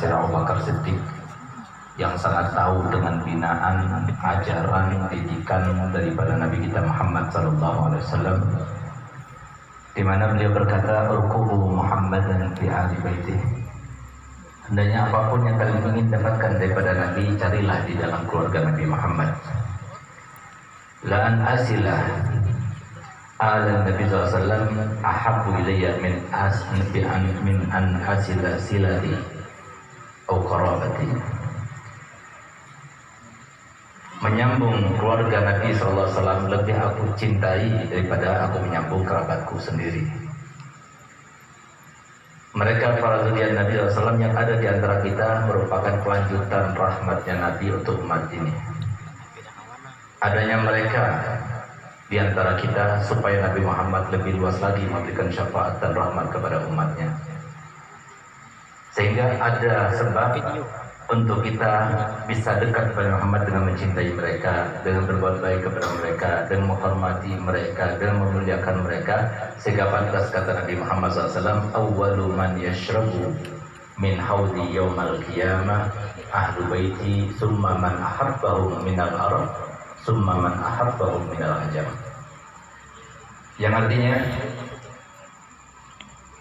Sayyidina Abu Bakar Siddiq yang sangat tahu dengan binaan, ajaran, didikan daripada Nabi kita Muhammad SAW, di mana beliau berkata, "Urqubu Muhammadan fi ahli baitih." Hendaknya apapun yang kalian ingin dapatkan daripada Nabi, carilah di dalam keluarga Nabi Muhammad. La an asilah ala Nabi SAW ahabbu ilayya min an asila silati atau qarabati. Menyambung keluarga Nabi SAW lebih aku cintai daripada aku menyambung kerabatku sendiri. Mereka para zuriat Nabi SAW yang ada di antara kita merupakan kelanjutan rahmatnya Nabi untuk umat ini. Adanya mereka di antara kita supaya Nabi Muhammad lebih luas lagi memberikan syafaat dan rahmat kepada umatnya. Sehingga ada sebab untuk kita bisa dekat kepada Muhammad dengan mencintai mereka, dengan berbuat baik kepada mereka, dengan menghormati mereka, dengan memuliakan mereka. Sehingga pantas kata Nabi Muhammad SAW, "Awwalu man yashrabu min haudi yawmal qiyamah ahlu baiti, summa man ahabbahum minal arab, summa man ahabbahum minal ajam." Yang artinya,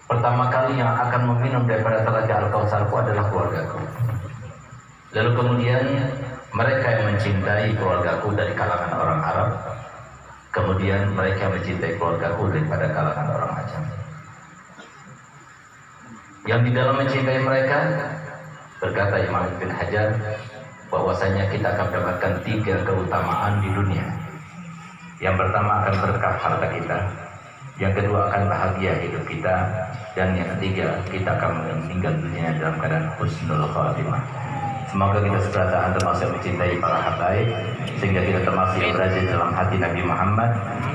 pertama kali yang akan meminum daripada telaga Al-Kautsarku adalah keluargaku. Lalu kemudian mereka yang mencintai keluargaku dari kalangan orang Arab, kemudian mereka mencintai keluargaku daripada kalangan orang Ajam. Yang di dalam mencintai mereka, berkata Imam Ibn Hajar, bahwasanya kita akan mendapatkan 3 keutamaan di dunia. Yang pertama akan berkah harta kita, yang kedua akan bahagia hidup kita, dan yang ketiga kita akan meninggal dunia dalam keadaan husnul khatimah. Semoga kita seberata termasuk mencintai para habaib, sehingga kita termasuk yang berada dalam hati Nabi Muhammad,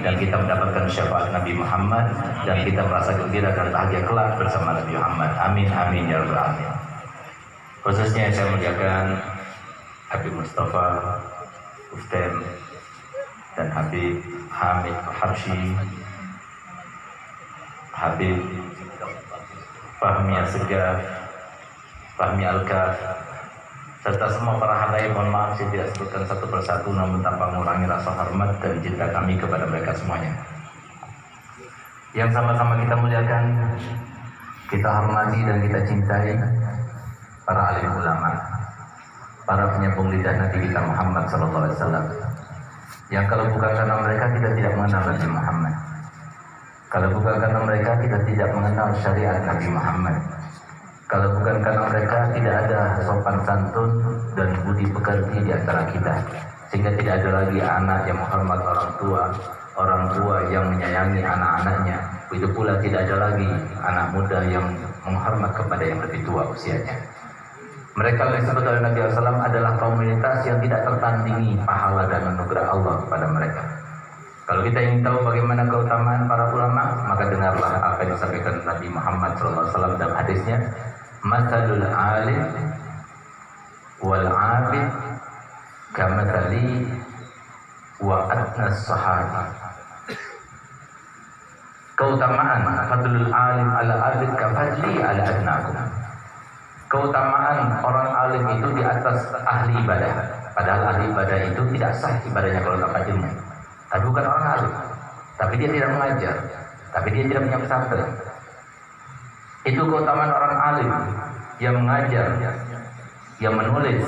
dan kita mendapatkan syafaat Nabi Muhammad, dan kita merasa gembira dan bahagia kelak bersama Nabi Muhammad. Amin amin ya rabbal alamin. Khususnya saya muliakan Habib Mustafa Uftem dan Habib Hamid Habsyi, Habib Fahmi Asegaf, Fahmi Al-Kaf, serta semua para hadirin. Mohon maaf saya tidak sebutkan satu persatu, namun tanpa mengurangi rasa hormat dan cinta kami kepada mereka semuanya. Yang sama-sama kita muliakan, kita hormati dan kita cintai para alim ulama, para penyambung lidah Nabi kita Muhammad SAW. Yang kalau bukan karena mereka kita tidak mengenal Nabi Muhammad. Kalau bukan karena mereka kita tidak mengenal syariat Nabi Muhammad. Kalau bukan karena mereka tidak ada sopan santun dan budi pekerti di antara kita, sehingga tidak ada lagi anak yang menghormat orang tua yang menyayangi anak-anaknya. Begitu pula tidak ada lagi anak muda yang menghormat kepada yang lebih tua usianya. Mereka yang disebut oleh Nabi SAW adalah komunitas yang tidak tertandingi pahala dan anugerah Allah kepada mereka. Kalau kita ingin tahu bagaimana keutamaan para ulama, maka dengarlah apa yang disampaikan Nabi Muhammad SAW dalam hadisnya, "Mathalul alim wal abid kamathali wa adnas sahabi." Keutamaan fadlul alim ala abid kafadli ala adnakum. Keutamaan orang alim itu di atas ahli ibadah. Padahal ahli ibadah itu tidak sah ibadahnya kalau tanpa ilmu. Tapi bukan orang alim, tapi dia tidak mengajar, tapi dia tidak punya pesantren. Itu keutamaan orang alim yang mengajar, yang menulis,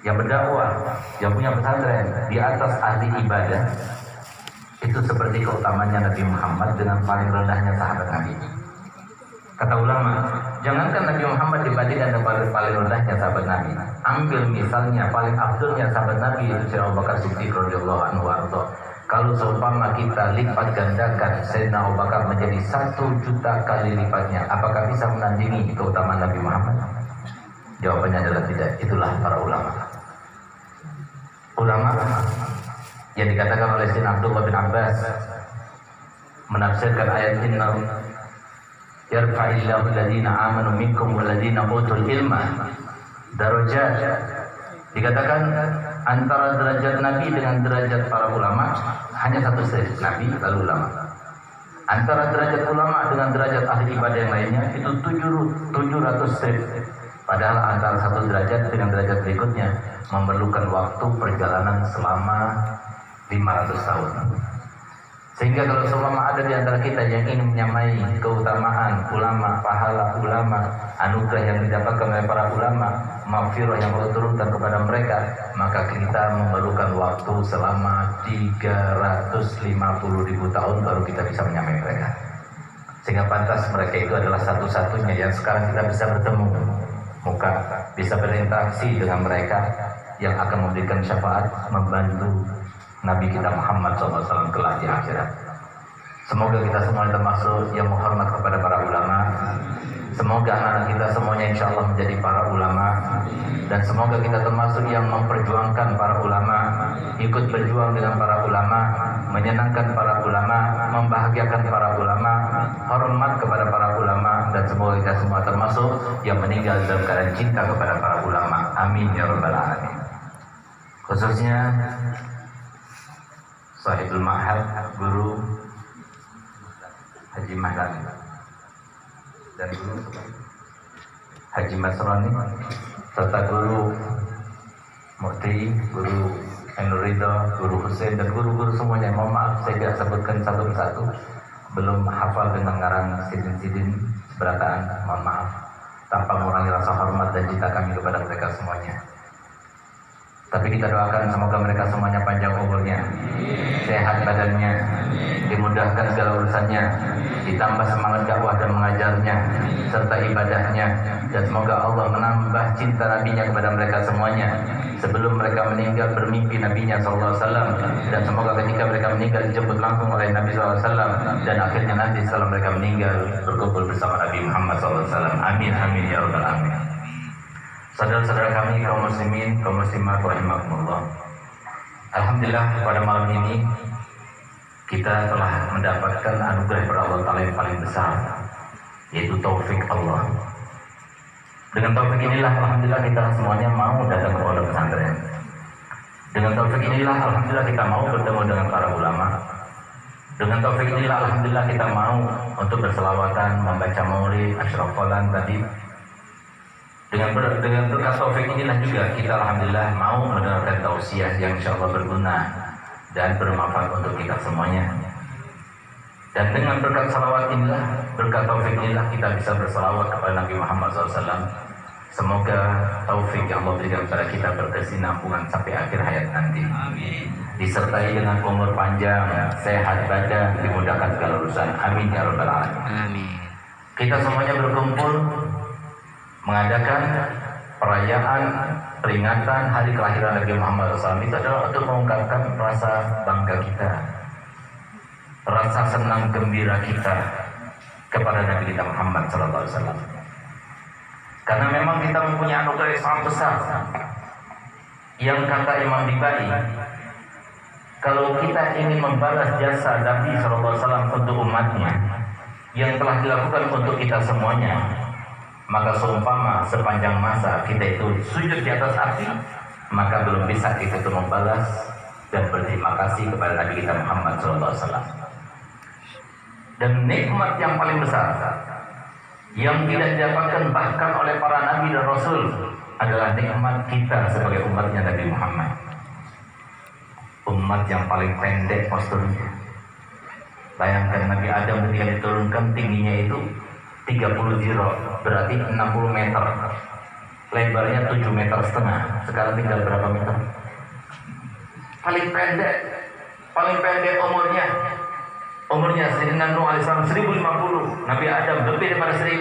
yang berdakwah, yang punya pesantren di atas ahli ibadah. Itu seperti keutamanya Nabi Muhammad dengan paling rendahnya sahabat Nabi. Kata ulama, jangankan Nabi Muhammad dibandingkan dengan paling rendahnya sahabat Nabi. Ambil misalnya paling abdulnya sahabat Nabi, itu Sayyidina Abu Bakar Siddiq radhiyallahu anhu warḍah. Kalau seumpama kita lipat gandakan Sayyidina Abu Bakar menjadi 1 juta kali lipatnya, apakah bisa menandingi keutamaan Nabi Muhammad? Jawabannya adalah tidak. Itulah para ulama. Ulama yang dikatakan oleh Sayyidina Abdullah bin Abbas menafsirkan ayat inna yarfa'illahu alladhina amanu minkum walladhina utul ilma darajat. Dikatakan antara derajat Nabi dengan derajat para ulama hanya 1 strip, Nabi lalu ulama. Antara derajat ulama dengan derajat ahli ibadah yang lainnya itu 700 strip. Padahal antara satu derajat dengan derajat berikutnya memerlukan waktu perjalanan selama 500 tahun. Sehingga kalau seumpama ada di antara kita yang ingin menyamai keutamaan ulama, pahala ulama, anugerah yang didapatkan oleh para ulama, maghfirah yang Allah turunkan kepada mereka, maka kita memerlukan waktu selama 350.000 tahun baru kita bisa menyamai mereka. Sehingga pantas mereka itu adalah satu-satunya yang sekarang kita bisa bertemu muka, bisa berinteraksi dengan mereka yang akan memberikan syafaat, membantu Nabi kita Muhammad SAW kelak di akhirat. Semoga kita semua termasuk yang menghormat kepada para ulama. Semoga anak-anak kita semuanya insya Allah menjadi para ulama. Dan semoga kita termasuk yang memperjuangkan para ulama, ikut berjuang dengan para ulama, menyenangkan para ulama, membahagiakan para ulama, hormat kepada para ulama. Dan semoga kita semua termasuk yang meninggal dalam keadaan cinta kepada para ulama. Amin ya rabbal alamin. Khususnya Sahibul Ma'had, Guru Haji Mahlan dan Guru Haji Masroni, serta Guru Murti, Guru Ainur Ridha, Guru Hussein, dan guru-guru semuanya. Mohon maaf saya tidak sebutkan satu persatu, belum hafal dengan ngarang sidin-sidin seberataan, mohon maaf. Tanpa mengurangi rasa hormat dan cinta kami kepada mereka semuanya. Tapi kita doakan semoga mereka semuanya panjang umurnya, sehat badannya, dimudahkan segala urusannya, ditambah semangat dakwah dan mengajarnya, serta ibadahnya. Dan semoga Allah menambah cinta Nabi-Nya kepada mereka semuanya. Sebelum mereka meninggal bermimpi Nabi-Nya SAW. Dan semoga ketika mereka meninggal dijemput langsung oleh Nabi SAW. Dan akhirnya nanti setelah mereka meninggal berkumpul bersama Nabi Muhammad SAW. Amin, amin, ya rabbal alamin. Saudara-saudara kami kaum muslimin, kaum muslimat rahimakumullah. Alhamdulillah pada malam ini kita telah mendapatkan anugerah dari Allah Ta'ala yang paling besar, yaitu taufik Allah. Dengan taufik inilah alhamdulillah kita semuanya mau datang ke pondok pesantren. Dengan taufik inilah alhamdulillah kita mau bertemu dengan para ulama. Dengan taufik inilah alhamdulillah kita mau untuk berselawatan, membaca maulid, asyraf qalan tadi. Dengan berkat taufik inilah juga kita alhamdulillah mau mendengarkan tausiah yang insyaallah berguna dan bermanfaat untuk kita semuanya. Dan dengan berkat salawat inilah, berkat taufik inilah kita bisa bersalawat kepada Nabi Muhammad SAW. Semoga taufik yang Allah berikan kepada kita berkesinambungan sampai akhir hayat nanti. Amin. Disertai dengan umur panjang, sehat badan, dimudahkan segala urusan. Amin ya rabbal alamin. Amin. Kita semuanya berkumpul mengadakan perayaan peringatan hari kelahiran Nabi Muhammad SAW. Itu adalah untuk mengungkapkan rasa bangga kita, rasa senang gembira kita kepada Nabi kita Muhammad SAW. Karena memang kita mempunyai anugerah yang sangat besar. Yang kata Imam Dibai, kalau kita ingin membalas jasa Nabi SAW untuk umatnya yang telah dilakukan untuk kita semuanya, maka seumpama sepanjang masa kita itu sujud di atas api, maka belum bisa kita itu membalas dan berterima kasih kepada Nabi kita Muhammad SAW. Dan nikmat yang paling besar yang tidak didapatkan bahkan oleh para Nabi dan Rasul adalah nikmat kita sebagai umatnya Nabi Muhammad. Umat yang paling pendek posturnya. Bayangkan Nabi Adam ketika diturunkan tingginya itu 30 ziro, berarti 60 meter, lebarnya 7 meter setengah. Sekarang tinggal berapa meter? Paling pendek umurnya Sayyidina Nuh alaihissalam 1050, Nabi Adam lebih daripada 1000.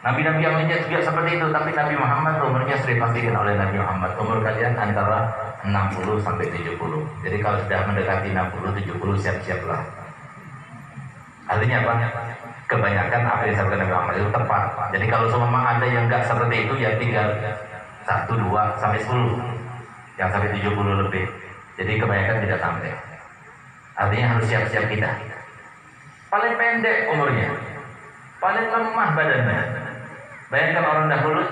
Nabi-nabi yang lainnya juga seperti itu, tapi Nabi Muhammad umurnya sudah dipastikan oleh Nabi Muhammad. Umur kalian antara 60 sampai 70. Jadi kalau sudah mendekati 60-70 siap-siaplah. Artinya apa? Kebanyakan apa yang disampaikan Nabi Muhammad itu tepat. Jadi kalau semua ada yang enggak seperti itu, ya tinggal 1, 2, sampai 10. Yang sampai 70 lebih. Jadi kebanyakan tidak sampai. Artinya harus siap-siap kita. Paling pendek umurnya, paling lemah badannya. Bayangkan orang dahulu,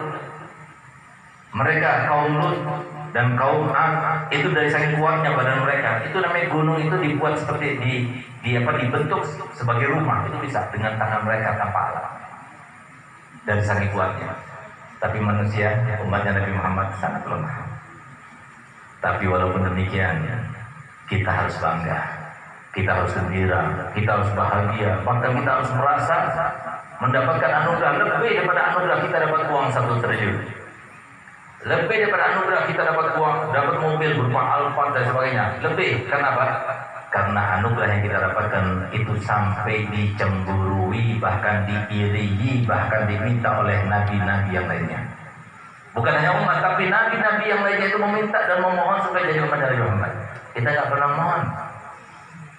mereka kaum Lut dan kaum Ad itu dari saking kuatnya badan mereka. Itu namanya gunung itu dibuat seperti dibentuk sebagai rumah, itu bisa dengan tangan mereka tanpa alat. Dari saking kuatnya. Tapi manusia, umatnya Nabi Muhammad sangat lemah. Tapi walaupun demikian, kita harus bangga, kita harus gembira, kita harus bahagia, bahkan kita harus merasa mendapatkan anugerah lebih daripada anugerah kita dapat uang 1 triliun. Lebih daripada anugerah kita dapat uang, dapat mobil berupa Alphard dan sebagainya. Lebih, kenapa? Karena anugerah yang kita dapatkan itu sampai dicemburui, bahkan diiringi, bahkan diminta oleh nabi-nabi yang lainnya. Bukan hanya umat, tapi nabi-nabi yang lainnya itu meminta dan memohon supaya jadi umat dari Muhammad. Kita nggak pernah mohon,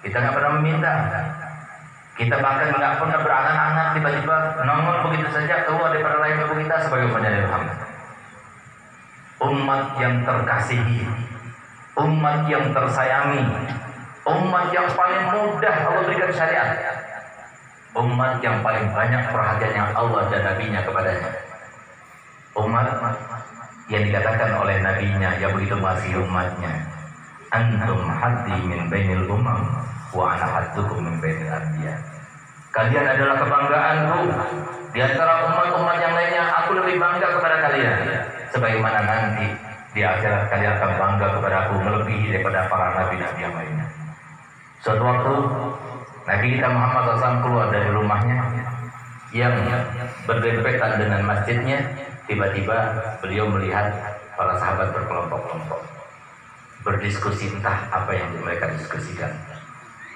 kita nggak pernah meminta, kita bahkan nggak pernah berangan-angan tiba-tiba nongol begitu saja keluar daripada rahim ibu kita sebagai umat dari Muhammad. Umat yang terkasihi, umat yang tersayangi, umat yang paling mudah Allah berikan syariat, umat yang paling banyak perhatian yang Allah dan nabinya kepadanya, umat yang dikatakan oleh nabinya yang begitu masih umatnya, antum haddi min bainil umam wa ana haddukum min bainil anbiya. Kalian adalah kebanggaanku di antara umat-umat yang lainnya. Aku lebih bangga kepada kalian, sebagaimana nanti di akhirat kalian akan bangga kepada aku melebihi daripada para nabi-nabi yang lainnya. Suatu waktu Nabi kita Muhammad SAW keluar dari rumahnya yang berdempetan dengan masjidnya. Tiba-tiba beliau melihat para sahabat berkelompok-kelompok berdiskusi, entah apa yang mereka diskusikan.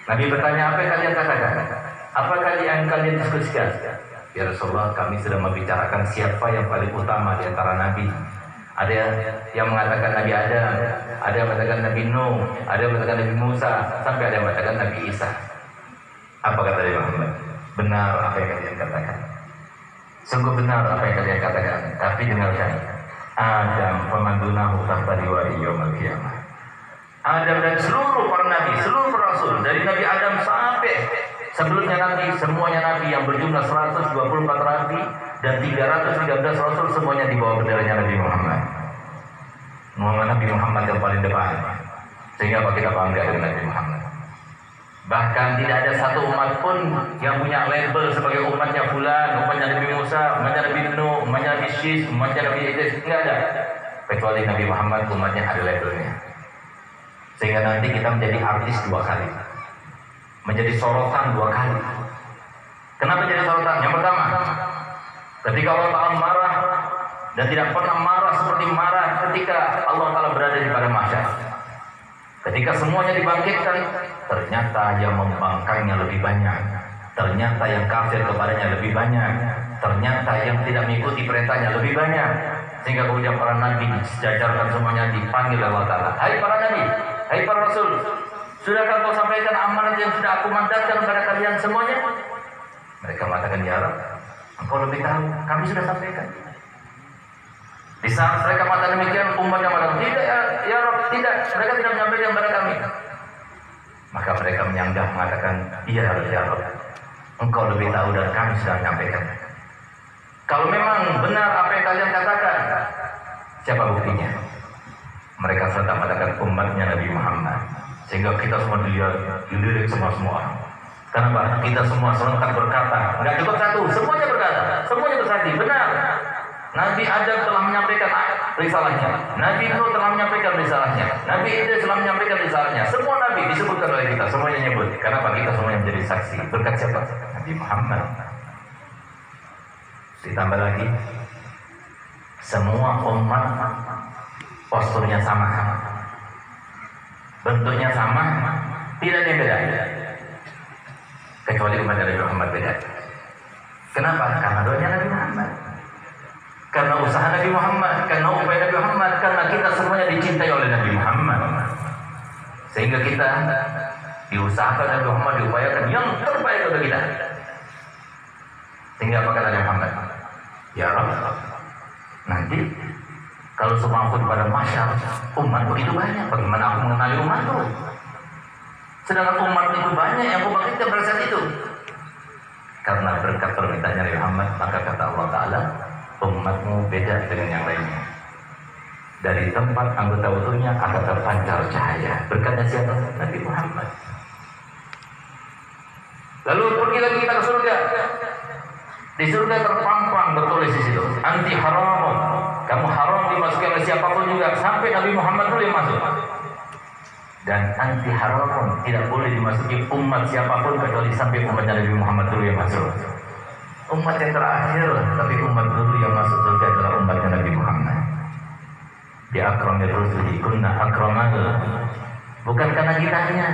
Nabi bertanya, apa yang kalian katakan? Apakah yang kalian diskusikan? Ya Rasulullah, kami sedang membicarakan siapa yang paling utama di antara nabi. Ada yang mengatakan Nabi Adam, ada yang mengatakan Nabi Nuh, ada yang mengatakan Nabi Musa, sampai ada yang mengatakan Nabi Isa. Apa kata Nabi Muhammad? Benar apa yang kalian katakan. Sungguh benar apa yang kalian katakan. Tapi dengarkan, Adam pemandunahu tahta liwa'i yaumil qiyamah. Adam dan seluruh para nabi, seluruh para rasul, dari Nabi Adam sampai sebelumnya nanti, semuanya nabi yang berjumlah 124 nabi dan 313 rasul, semuanya di bawah benderanya Nabi Muhammad. Nabi Muhammad yang paling depan. Sehingga kita bangga dengan Nabi Muhammad. Bahkan tidak ada satu umat pun yang punya label sebagai umatnya fulan, umatnya Nabi Musa, umatnya Nabi Nuh, umatnya Nabi Syis, umatnya Nabi Idris. Tidak ada. Kecuali Nabi Muhammad, umatnya ada labelnya. Sehingga nanti kita menjadi artis 2 kali, menjadi sorotan 2 kali. Kenapa jadi sorotan? Yang pertama, ketika Allah Ta'ala marah dan tidak pernah marah seperti marah ketika Allah Ta'ala berada di padang mahsyar. Ketika semuanya dibangkitkan, ternyata yang membangkangnya lebih banyak, ternyata yang kafir kepadanya lebih banyak, ternyata yang tidak mengikuti perintahnya lebih banyak. Sehingga kemudian para nabi disejajarkan semuanya, dipanggil oleh Allah Ta'ala. Hai para nabi, hai para rasul, sudahkah kau sampaikan amanat yang sudah aku mandatkan kepada kalian semuanya? Mereka mengatakan, ya Rabb, engkau lebih tahu, kami sudah sampaikan. Di saat mereka mengatakan demikian, umatnya mengatakan, tidak ya Rabb, tidak, mereka tidak menyampaikan kepada kami. Maka mereka menyanggah mengatakan, iya ya Rabb, engkau lebih tahu dan kami sudah menyampaikan. Kalau memang benar apa yang kalian katakan, siapa buktinya? Mereka serta mengatakan umatnya Nabi Muhammad. Sehingga kita semua dilirik semua orang. Kenapa? Kita semua serentak berkata, nggak cukup satu, semuanya berkata, semuanya bersaksi, benar. Nabi Adam telah menyampaikan risalahnya, Nabi Nuh telah menyampaikan risalahnya, Nabi Idris telah menyampaikan risalahnya. Semua Nabi disebutkan oleh kita, semuanya nyebut. Kenapa? Kita semuanya menjadi saksi. Berkat siapa? Nabi Muhammad. Ditambah lagi, semua umat posturnya sama, bentuknya sama, tidak ada yang beda. Kecuali umat Nabi Muhammad beda. Kenapa? Karena doanya Nabi Muhammad, karena usaha Nabi Muhammad, karena upaya Nabi Muhammad, karena kita semuanya dicintai oleh Nabi Muhammad. Sehingga kita diusahakan Nabi Muhammad, diupayakan yang terbaik untuk kita. Sehingga apa kata Nabi Muhammad? Ya Rabb, nanti kalau semua aku di padang mahsyar, umat begitu banyak, bagaimana aku mengenali umatku? Sedangkan umat itu banyak yang aku bangkitkan pada saat itu. Karena berkat permintaannya Nabi Muhammad, maka kata Allah Ta'ala, umatmu beda dengan yang lainnya. Dari tempat anggota utuhnya akan terpancar cahaya. Berkatnya siapa? Nabi Muhammad. Lalu pergi lagi kita ke surga. Di surga terpampang bertulis di situ, anti haram, kamu haram dimasuki oleh siapapun juga, sampai Nabi Muhammad dulu yang masuk. Dan anti haram tidak boleh dimasuki umat siapapun kecuali sampai umatnya Nabi Muhammad dulu yang masuk. Umat yang terakhir, tapi umat dulu yang masuk surga adalah umatnya Nabi Muhammad. Di akramir rusuli kunna akramal, bukan karena kitanya,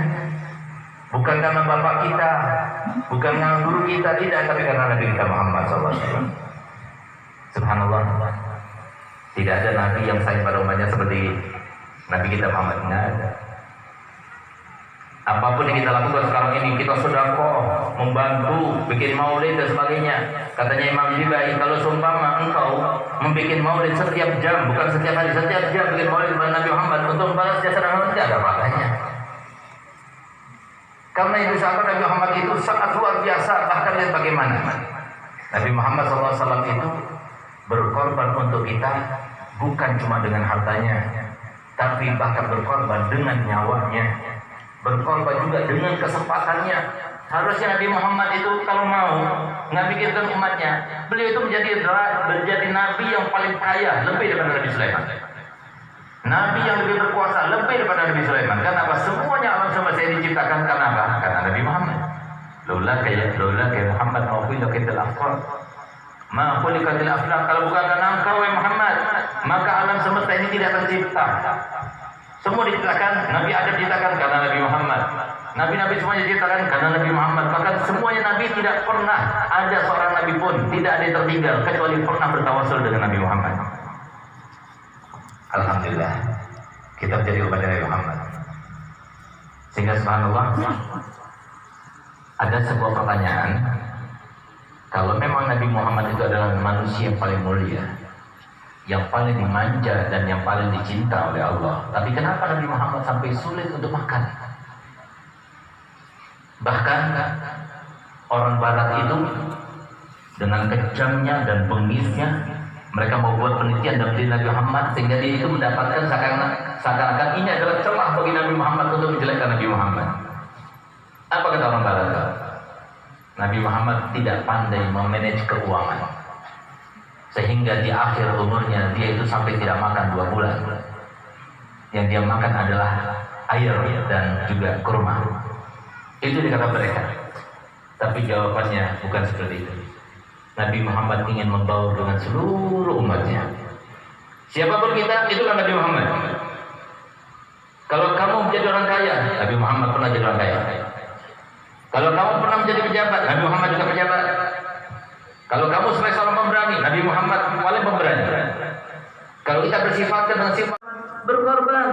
bukan karena bapak kita, bukan karena guru kita, tidak, tapi karena Nabi kita Muhammad SAW. Subhanallah, tidak ada Nabi yang sayang pada umatnya seperti Nabi kita Muhammad. Tidak ada. Apapun yang kita lakukan sekarang ini, kita sedekah, membantu, bikin maulid dan sebagainya. Katanya Imam Jibai, kalau seumpama engkau membikin maulid setiap jam, bukan setiap hari, setiap jam bikin maulid kepada Nabi Muhammad untuk membalas jasa Nabi, tidak ada makanya. Karena itu sahabat Nabi Muhammad itu sangat luar biasa. Bahkan lihat bagaimana Nabi Muhammad SAW itu berkorban untuk kita, bukan cuma dengan hartanya, tapi bahkan berkorban dengan nyawanya, berkorban juga dengan kesempatannya. Harusnya Nabi Muhammad itu kalau mau nggak pikirkan umatnya, beliau itu menjadi nabi yang paling kaya, lebih daripada Nabi Sulaiman. Nabi yang lebih berkuasa, lebih daripada Nabi Sulaiman. Karena apa? Semuanya alam semesta ini diciptakan karena apa? Karena Nabi Muhammad. Lola kayak Muhammad mauqila kita afqar. Ma khuliqatil aflaq. Kalau bukan karena engkau wahai Muhammad, maka alam semesta ini tidak tercipta. Semua diciptakan, Nabi Adam diciptakan karena Nabi Muhammad. Nabi-nabi semuanya diciptakan karena Nabi Muhammad. Bahkan semuanya Nabi tidak pernah ada seorang Nabi pun tidak ada yang tertinggal kecuali pernah bertawasul dengan Nabi Muhammad. Alhamdulillah, kita menjadi umat Nabi Muhammad. Sehingga subhanallah, ada sebuah pertanyaan. Kalau memang Nabi Muhammad itu adalah manusia yang paling mulia, yang paling dimanja dan yang paling dicinta oleh Allah, tapi kenapa Nabi Muhammad sampai sulit untuk makan? Bahkan orang Barat itu dengan kejamnya dan bengisnya, mereka mau buat penelitian dalam diri Nabi Muhammad sehingga dia itu mendapatkan seakan-akan ini adalah celah bagi Nabi Muhammad untuk menjelekkan Nabi Muhammad. Apa kata orang Barat? Nabi Muhammad tidak pandai memanage keuangan, sehingga di akhir umurnya dia itu sampai tidak makan 2 bulan. Yang dia makan adalah air dan juga kurma. Itu dikata mereka. Tapi jawabannya bukan seperti itu. Nabi Muhammad ingin membaur dengan seluruh umatnya. Siapapun kita, itulah Nabi Muhammad. Kalau kamu menjadi orang kaya, Nabi Muhammad pernah jadi orang kaya. Kalau kamu pernah menjadi pejabat, Nabi Muhammad juga pejabat. Kalau kamu sebagai seorang pemberani, Nabi Muhammad paling pemberani. Kalau kita bersifatkan dengan sifat berkorban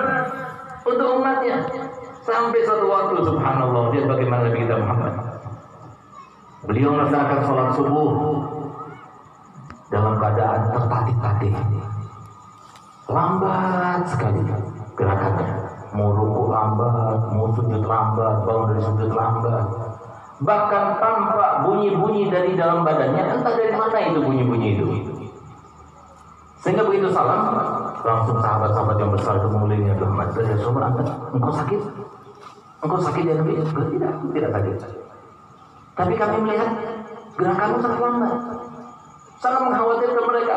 untuk umatnya, sampai suatu waktu subhanallah, dia bagaimana Nabi kita Muhammad. Beliau melaksanakan sholat subuh dalam keadaan tertatih-tatih, lambat sekali gerakannya. Mau ruku lambat, mau sujud lambat, bangun dari sujud lambat. Bahkan tampak bunyi-bunyi dari dalam badannya, entah dari mana itu bunyi-bunyi itu. Sehingga begitu salam, langsung sahabat-sahabat yang besar itu mengulinya, Muhammad, ya Rasulullah, engkau sakit? Engkau sakit ya Nabi? Tidak sakit. Tapi kami melihat gerakanmu sangat lambat, sangat mengkhawatirkan mereka,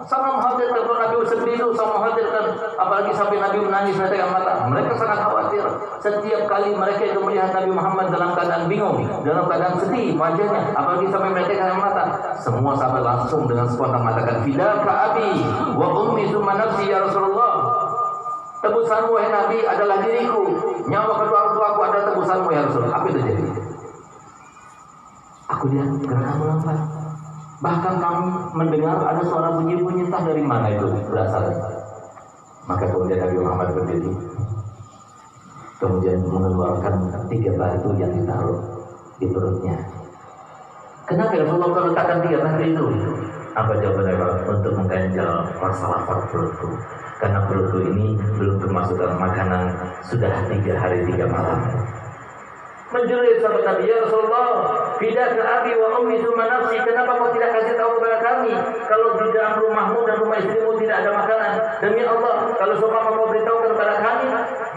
sangat mengkhawatirkan kalau Nabi sendiri itu, sangat mengkhawatirkan, apalagi sampai Nabi menangis dengan mata. Mereka sangat khawatir. Setiap kali mereka itu melihat Nabi Muhammad dalam keadaan bingung, dalam keadaan sedih wajahnya, apalagi sampai mereka dengan mata. Semua sahabat langsung dengan spontan mengatakan, fidaka abi wa ummi tsumma nafsi ya Rasulullah. Tebusanmu wahai Nabi adalah diriku, nyawa kedua orang tuaku adalah tebusanmu ya Rasul. Apa itu jadi? Aku lihat gerakanmu lambat. Bahkan kami mendengar ada suara bunyi-bunyi, entah dari mana itu berasal. Maka kemudian Nabi Muhammad berdiri, kemudian mengeluarkan 3 batu yang ditaruh di perutnya. Kenapa Rasulullah letakkan 3 batu itu? Apa jawabannya? Untuk mengganjal rasa lapar perutku. Karena perutku ini belum termasuk dalam makanan sudah 3 hari 3 malam. Menjerit sahabat Nabi, ya Rasulullah, fidaka abi wa ummi tsumma nafsi, kenapa kau tidak kasih tahu kepada kami kalau di dalam rumahmu dan rumah istrimu tidak ada makanan? Demi Allah, kalau seumpama kau beritahu kepada kami,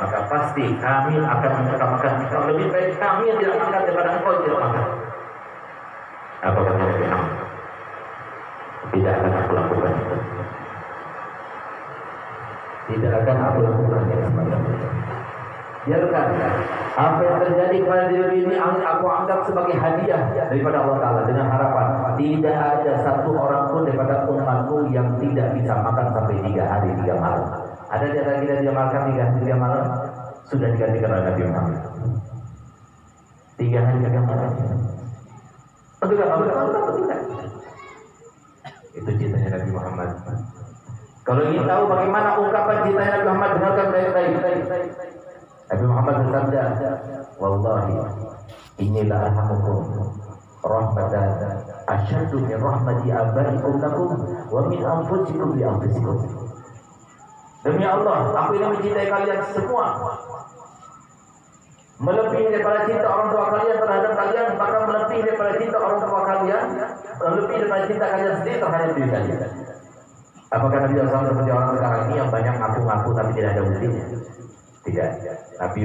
maka pasti kami akan mengutamakan engkau. Lebih baik kami yang tidak makan daripada engkau yang tidak makan. Apa kata Nabi Muhammad? tidak akan aku lakukan ya semacam itu. Biarkan apa yang terjadi pada diri ini aku anggap sebagai hadiah daripada Allah Ta'ala, dengan harapan tidak ada satu orang pun daripada umatku yang tidak bisa makan sampai 3 hari 3 malam. Ada di antara kita dia makan 3 hari 3 malam? Sudah digantikan oleh Nabi Muhammad. 3 hari 3 malam. Betul tidak? Itu cintanya Nabi Muhammad. Kalau ingin tahu bagaimana ungkapan cintanya Nabi Muhammad, dengarkan baik-baik. Nabi Muhammad bersabda, "Wallahi inilah arhamukum rahmatan asyaddu min rahmati abaikum lakum wa min anfusikum li anfusikum." Demi Allah, aku ini mencintai kalian semua melebihi daripada cinta orang tua kalian terhadap kalian, bahkan melebihi daripada cinta orang tua kalian, melebihi daripada cinta kalian sendiri terhadap diri kalian. Apakah Nabi SAW seperti orang sekarang ini yang banyak ngaku-ngaku tapi tidak ada buktinya? Tidak. Nabi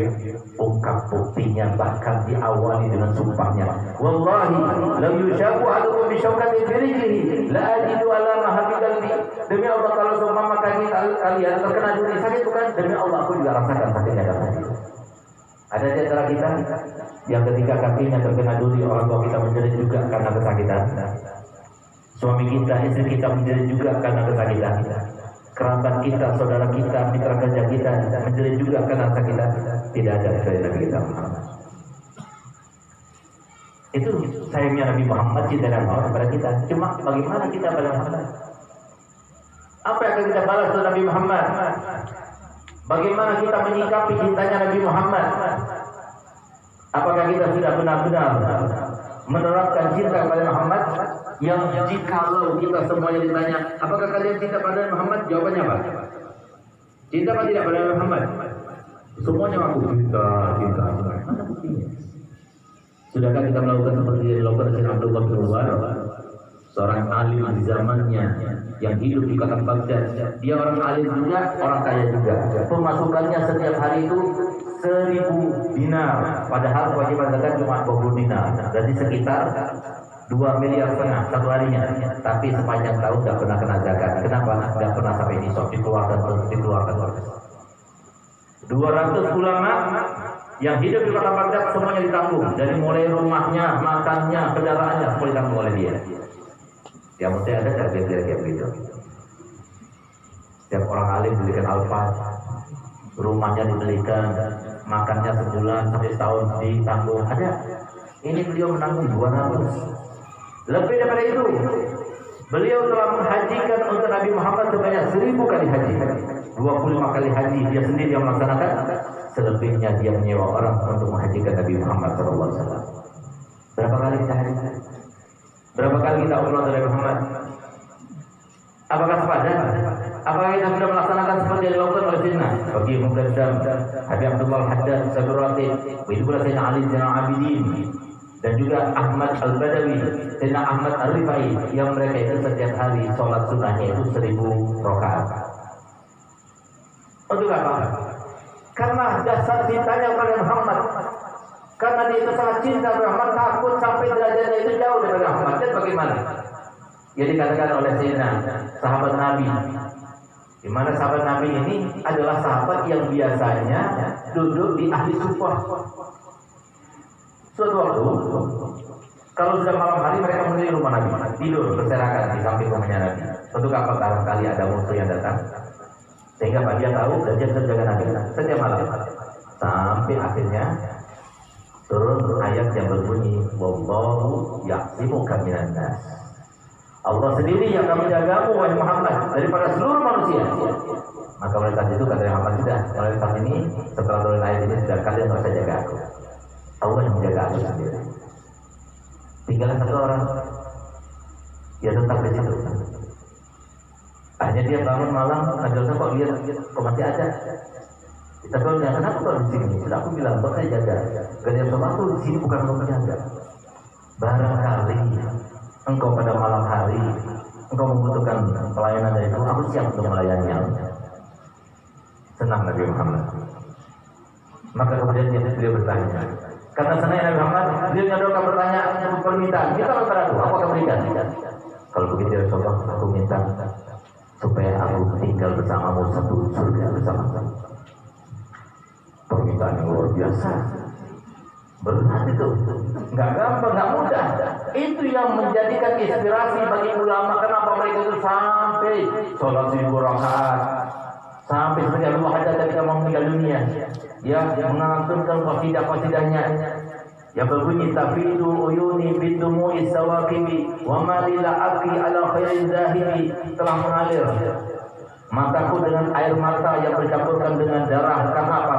ungkap buktinya, bahkan diawali dengan sumpahnya. Wallahi law yushaku ahadukum bi syaukatin fi rijlihi la ajidu ala ma fi qalbi. Demi Allah, kalau seumpama kaki kalian terkena duri sakit, bukan? Demi Allah, aku juga rasakan sakitnya dalam hati. Ada di antara kita yang ketika kakinya terkena duri, orang tua kita menjerit juga karena kesakitan. Suami kita, istri kita menjerit juga karena kesakitan. Kerabat kita, saudara kita, mitra kerja kita menjerit juga karena kesakitan. Tidak ada dari Nabi kita Muhammad. Itu sayangnya Nabi Muhammad, cinta dan Allah kepada kita. Cuma bagaimana kita pada Muhammad? Apa yang akan kita balas kepada Nabi Muhammad? Bagaimana kita menyikapi cintanya Nabi Muhammad? Apakah kita sudah benar-benar menerapkan cinta kepada Muhammad? Yang jikalau kita semuanya ditanya, apakah kalian cinta pada Muhammad? Jawabannya apa? Cinta apa tidak pada Muhammad? Semuanya aku cinta. Mana buktinya? Sudahkah kita melakukan seperti yang dilakukan oleh Abdullah bin Umar, seorang alim di zamannya yang hidup di kota Baghdad? Dia orang alim juga, orang kaya juga. Pemasukannya setiap hari itu 1.000 dinar, padahal kewajiban zakat cuma 20 dinar. Jadi sekitar 2,5 miliar satu harinya. Tapi sepanjang tahun tidak pernah kena zakat. Kenapa? Tidak pernah sampai nisab, dikeluarkan. 200 ulama yang hidup di kota Baghdad semuanya ditanggung, dari mulai rumahnya, makannya, kendaraannya, semua ditanggung oleh dia. Ya mesti ada kayak begitu. Setiap orang alim dibelikan Alphard, rumahnya dibelikan, makannya sebulan sampai setahun ditanggung. Ada. Ini beliau menanggung 200. Lebih daripada itu, beliau telah menghajikan untuk Nabi Muhammad sebanyak 1.000 kali haji. 25 kali haji dia sendiri yang melaksanakan. Selebihnya dia menyewa orang untuk menghajikan Nabi Muhammad SAW. Berapa kali kita haji? Berapa kali kita umrah dari Muhammad? Apakah sepadan? Apakah kita sudah melaksanakan seperti yang dilakukan oleh Sayyidina Bagi Muqaddam, Habib Abdullah Al-Haddad, Sabir Ratib, begitu pula Sayyidina Ali Zainal Abidin, dan juga Ahmad Al-Badawi, Sayyidina Ahmad Al-Rifai, yang mereka itu setiap hari sholat sunnahnya itu 1.000 rakaat. Untuk apa? Karena dasar cintanya kepada Muhammad. Karena dia itu sangat cinta kepada Muhammad, takut sampai derajatnya itu jauh daripada Muhammad. Dan bagaimana? Ya dikatakan oleh Sayyidina sahabat Nabi, di mana sahabat Nabi ini adalah sahabat yang biasanya duduk di ahli sufah. Suatu waktu, kalau sudah malam hari mereka menuju rumah Nabi, tidur berserakan di samping rumahnya Nabi. Suatu kali ada musuh yang datang, sehingga Pak dia tahu dan dia terjaga Nabi setiap malam. Sampai akhirnya turun ayat yang berbunyi, Wallahu ya'simuka minan nas. Allah sendiri yang akan menjagamu wahai Muhammad daripada seluruh manusia. Maka oleh saat itu kata Muhammad, sudah mulai saat ini setelah turun ayat ini sudah kalian tidak usah jaga aku. Allah yang menjaga aku sendiri. Tinggal satu orang, dia tetap di situ. Akhirnya dia bangun malam, ngajarnya kok lihat kok masih ada. Kita tanya kenapa kok di sini? Sudah aku bilang kok saya jaga. Kerja sama aku di sini bukan untuk menjaga. Barangkali engkau pada malam hari engkau membutuhkan pelayanan dari aku siap untuk melayani. Senang Nabi Muhammad. Maka kemudian dia bertanya. Karena senang Nabi Muhammad, dia menyodorkan pertanyaan permintaan. Kita kepada aku akan berikan. Kalau begitu ya Rasulullah, aku minta supaya aku tinggal bersamamu satu surga bersamamu. Permintaan yang luar biasa. Berat itu, nggak gampang, nggak mudah. Itu yang menjadikan inspirasi bagi ulama. Kenapa mereka itu sampai sholat 1000 rakaat, sampai seperti Abu Hajjah ketika mau meninggal dunia, ya mengantunkan qasidah-qasidahnya yang berbunyi tafidu uyuni bidumu'i sawaqibi wa ma lil aqi ala khairin zahibi, telah mengalir mataku dengan air mata yang bercampurkan dengan darah. Karena apa?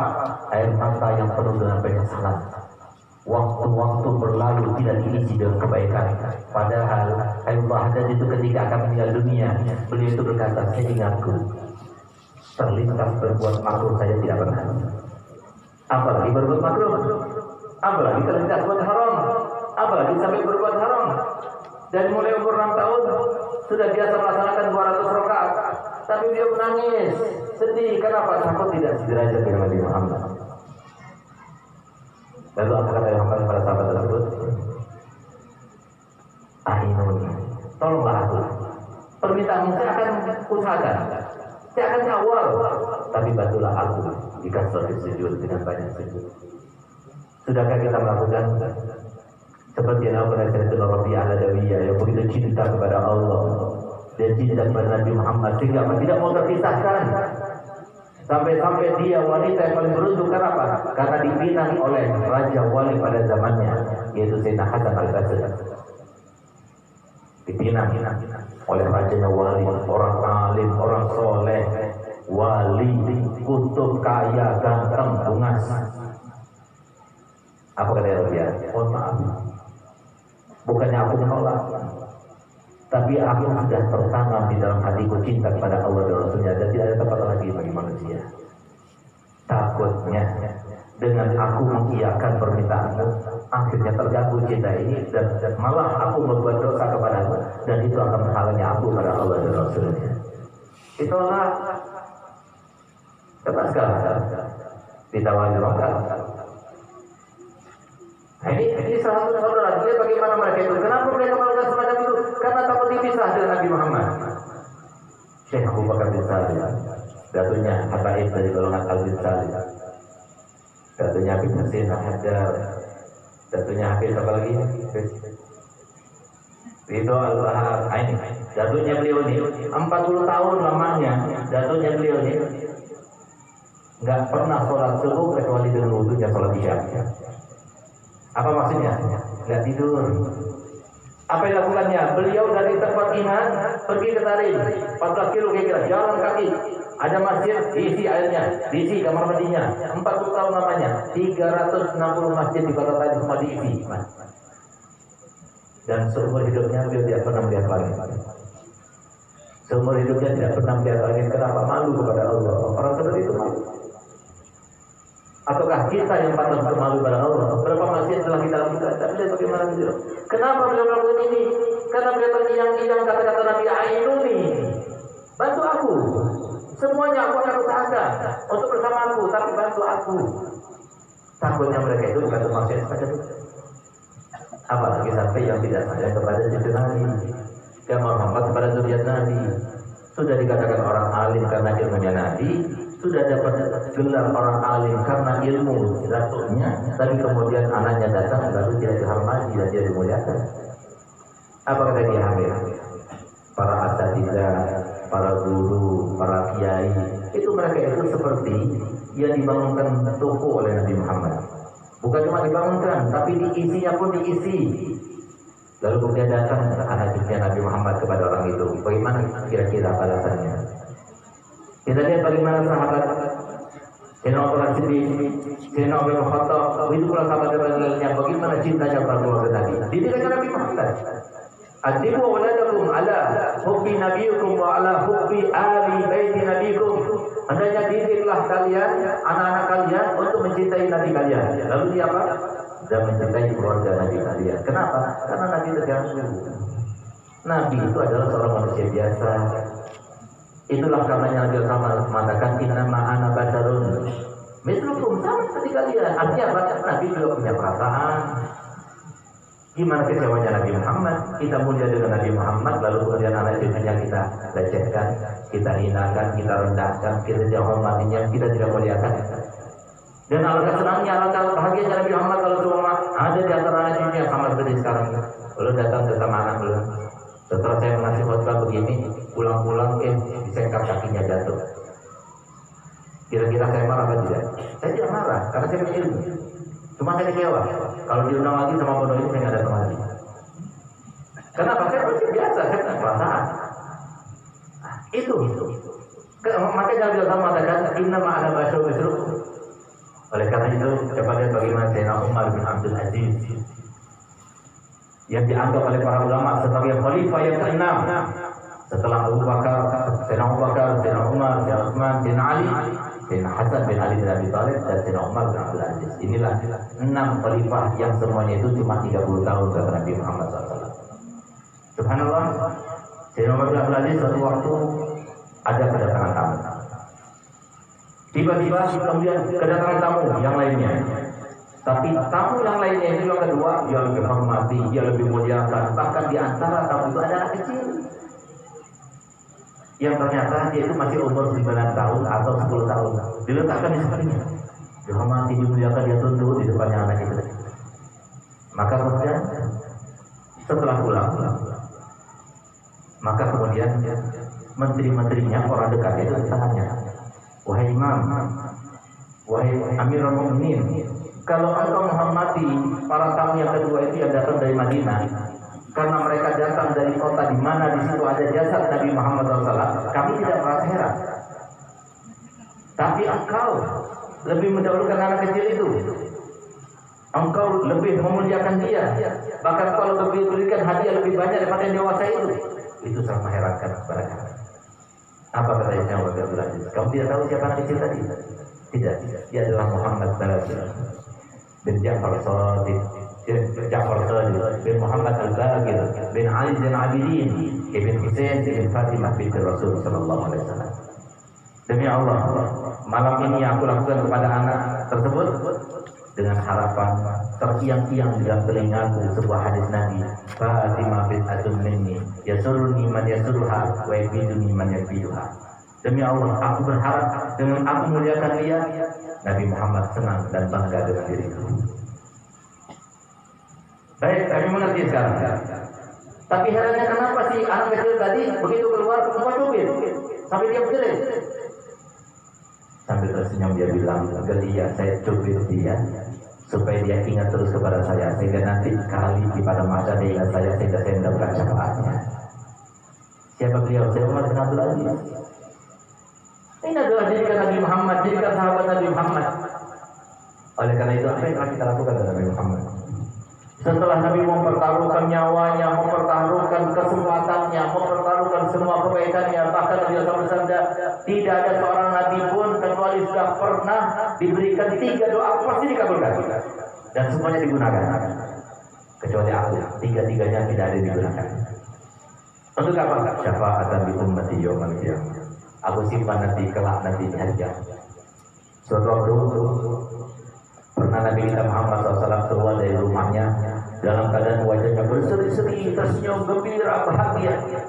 Air mata yang penuh dengan penyesalan. Waktu-waktu berlalu tidak diisi dengan kebaikan. Padahal Abu Hajjah itu ketika akan meninggal dunia, beliau itu berkata, saya ingatku terlintas berbuat makruh saya tidak pernah. Apalagi berbuat makruh, apalagi terlintas buat haram, apalagi sampai berbuat haram. Dari mulai umur 6 tahun sudah biasa melaksanakan 200 rakaat, tapi beliau menangis, sedih. Kenapa? Takut tidak sederajat dengan Nabi Muhammad. Lalu apa kata Muhammad kepada sahabat tersebut? Ainuni, tolonglah aku. Permintaanmu saya akan usahakan, saya akan kawal, tapi bantulah aku jika suatu sujud dengan banyak sujud. Sudahkah kita melakukan seperti yang Abu Hurairah Rabi'ah Al-Adawiyah yang begitu cinta kepada Allah dan cinta kepada Nabi Muhammad sehingga tidak mau terpisahkan? Sampai-sampai dia wanita yang paling beruntung. Kenapa? Karena dipinang oleh raja wali pada zamannya, yaitu Sayyidina Hasan Al-Basri. Dipinang oleh rajanya wali, orang alim, orang soleh, wali, kutub, kaya, ganteng, bungas. Apa kata dia? Oh maaf, bukannya aku menolak, tapi aku sudah tertanam di dalam hatiku cinta kepada Allah dan Rasulnya, dan tidak ada tempat lagi bagi manusia. Takutnya dengan aku mengiyakan permintaanmu, akhirnya terganggu cinta ini, dan malah aku berbuat dosa kepadamu, dan itu akan menghalangi aku pada Allah dan Rasulnya. Itulah tepat sekali ditawari lokal. Ini salah satu saudara. Lihat bagaimana mereka itu. Kenapa mereka melakukan semacam itu? Karena takut dipisah dengan Nabi Muhammad. Syekh Abu Bakar bin Salim, datunya habaib dari golongan Al-Bin Salim, datunya Habib Husain Al-Haddar, datunya Habib apa lagi? Ridho Al-Bahar. Ini datunya beliau ini 40 tahun lamanya. Datunya beliau ini nggak pernah sholat subuh kecuali dengan wudunya sholat isya. Apa maksudnya? Nggak tidur. Apa yang dilakukannya? Beliau dari tempat iman pergi ke Tarim, 14 kilo kira-kira, jalan kaki. Ada masjid, diisi airnya, diisi kamar mandinya. 40 tahun namanya, 360 masjid di kota Tarim semua diisi. Dan seumur hidupnya beliau tidak pernah melihat langit. Seumur hidupnya tidak pernah melihat langit. Kenapa? Malu kepada Allah. Orang seperti itu malu. Ataukah kita yang patut bermalu pada Allah? Berapa masjid telah kita lakukan? Tapi lihat bagaimana beliau. Kenapa beliau melakukan ini? Karena beliau terkiyang-kiyang kata-kata Nabi, Ainuni, bantu aku. Semuanya aku akan usahakan untuk bersama aku, tapi bantu aku. Takutnya mereka itu bukan termasuk saja. Apalagi sampai yang tidak sayang kepada cucu Nabi, yang Muhammad kepada zuriat Nabi. Sudah dikatakan orang alim karena ilmunya Nabi, sudah dapat gelar orang alim karena ilmu datuknya, tapi kemudian anaknya datang lalu tidak dihormati dan dia dimuliakan. Apa kata dia Hamil? Para asatidzah, para guru, para kiai, itu mereka itu seperti yang dibangunkan toko oleh Nabi Muhammad. Bukan cuma dibangunkan, tapi diisinya pun diisi. Lalu kemudian datang anak cucunya Nabi Muhammad kepada orang itu. Bagaimana kira-kira balasannya? Kita lihat bagaimana sahabat Sayyidina Abu Bakar Siddiq, Sayyidina Umar bin Khattab, itu pula sahabat lainnya, bagaimana cintanya kepada keluarga Nabi. Didikan Nabi Muhammad. Adibu waladakum ala hubbi nabiyikum wa ala hubbi ali baiti nabiyikum. Hendaknya didiklah kalian, anak-anak kalian untuk mencintai Nabi kalian. Lalu siapa? Dan mencintai keluarga Nabi kalian. Kenapa? Karena Nabi terganggu. Nabi itu adalah seorang manusia biasa. Itulah karenanya Nabi sama mengatakan innama ana basyarun mislukum, sama seperti kalian. Artinya Nabi juga punya perasaan. Gimana kecewanya Nabi Muhammad? Kita mulia dengan Nabi Muhammad, lalu kemudian anak cucunya kita lecehkan, kita hinakan, kita rendahkan, kita tidak hormatinya, kita tidak muliakan. Dan alangkah senangnya, alangkah bahagianya Nabi Muhammad kalau cuma ada di antara anak cucunya yang sama seperti sekarang. Lalu datang bersama anak belum. Setelah saya mengasih khutbah begini, pulang-pulang disengkap kakinya jatuh. Kira-kira saya marah atau tidak? Saya tidak marah, karena saya punya ilmu. Cuma saya kecewa. Kalau diundang lagi sama bodoh ini, saya nggak datang lagi. Kenapa? Saya masih biasa, saya punya perasaan. Itu. Makanya Nabi Muhammad mengatakan, Inna ma'ala basyur bisruh. Oleh karena itu, coba lihat bagaimana Sayyidina Umar bin Abdul Aziz yang dianggap oleh para ulama sebagai khalifah yang ke-6 setelah Abu Bakar, Sayyidina Abu Bakar, Sayyidina Umar, Sayyidina Utsman, Sayyidina Ali, Sayyidina Hasan bin Ali bin Abi Thalib, dan Sayyidina Umar bin Abdul Aziz. Inilah 6 khalifah yang semuanya itu cuma 30 tahun kata Nabi Muhammad SAW. Subhanallah, Sayyidina Umar bin Abdul Aziz suatu waktu ada kedatangan tamu. Tiba-tiba kemudian kedatangan tamu yang lainnya. Tapi tamu yang lainnya itu yang kedua, dia lebih hormati, dia lebih muliakan. Bahkan di antara tamu itu ada anak kecil yang ternyata dia itu masih umur 9 tahun atau 10 tahun. Diletakkan di sampingnya, dihormati, dimuliakan, dia tunduk di depannya anak itu. Maka kemudian setelah pulang, maka kemudian menteri-menterinya, orang dekat itu bertanya, wahai Imam, wahai Amirul Mukminin, kalau engkau menghormati para tamu yang kedua itu yang datang dari Madinah, karena mereka datang dari kota di mana di situ ada jasad Nabi Muhammad SAW, kami tidak merasa heran. Tapi engkau lebih mendahulukan anak kecil itu, engkau lebih memuliakan dia, bahkan kalau lebih berikan hadiah lebih banyak daripada yang dewasa itu sangat mengherankan kepada kami. Apa kata Sayyidina Umar bin Abdul Aziz? Kamu tidak tahu siapa anak kecil tadi? Tidak, dia adalah Muhammad bin Ja'far Shadiq, bin Muhammad Al-Baqir, bin Ali bin Abidin, bin Husain, bin Fatimah binti Rasul sallallahu alaihi wasallam. Demi Allah, malam ini yang aku lakukan kepada anak tersebut dengan harapan terkiang-kiang di dalam telingaku sebuah hadis Nabi, Fatimah bint minni yasurruni man yasurruha wa yabiduni man yabiduha. Demi Allah, aku berharap dengan aku muliakan dia, Nabi Muhammad senang dan bangga dengan diriku. Baik, kami mengerti sekarang. Tapi herannya kenapa sih anak kecil tadi begitu keluar semua cubit sampai dia berdiri. Sambil tersenyum dia bilang, gelia saya cubit dia supaya dia ingat terus kepada saya, sehingga nanti kali di pada masa dia ingat saya, sehingga saya mendapatkan syafaatnya. Siapa beliau? Saya Umar bin Abdul Aziz. Ini adalah didikan Nabi Muhammad, didikan sahabat Nabi Muhammad. Oleh karena itu, apa yang akan kita lakukan dengan Nabi Muhammad? Setelah Nabi mempertaruhkan nyawanya, mempertaruhkan kesempatannya, mempertaruhkan semua kebaikannya, bahkan Nabi bersabda, tidak ada seorang Nabi pun kecuali sudah pernah diberikan 3 doa pasti dikabulkan, dan semuanya digunakan. Kecuali aku, 3-tiganya tidak ada digunakan. Untuk apa? Syafa'atan bi ummati yaumil qiyamah. Aku simpan nanti kelak nanti di hari kiamat. Suatu waktu pernah Nabi kita Muhammad SAW keluar dari rumahnya dalam keadaan wajahnya berseri-seri, tersenyum gembira, bahagia.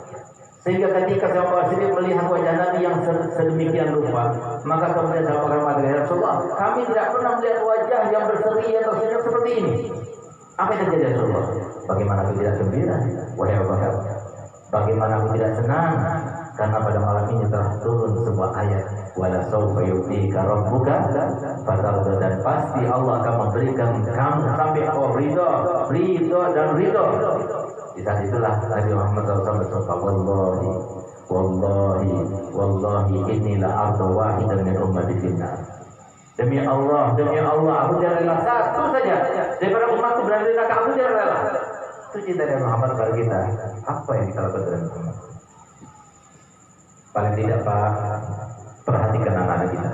Sehingga ketika sahabat sendiri melihat wajah Nabi yang sedemikian rupa, maka kemudian sahabat mengatakan, ya Rasulullah, kami tidak pernah melihat wajah yang berseri atau tersenyum seperti ini. Apa yang terjadi Rasulullah? Bagaimana aku tidak gembira? Wahai Abu Bakar, bagaimana aku tidak senang? Karena pada malam ini telah turun sebuah ayat, wala sawfa yu'tika rabbuka fatarda, dan pasti Allah akan memberikan kamu sampai kau ridho dan ridho. Di saat itulah Nabi Muhammad SAW berkata, wallahi inni la ardu wahidan min ummati finnar. Demi Allah, aku tidak rela satu saja daripada umatku berada di neraka, aku tidak rela. Itu cinta dari Muhammad kepada kita. Apa yang kita lakukan dengan Muhammad? Paling tidak Pak, perhatikan anak-anak kita.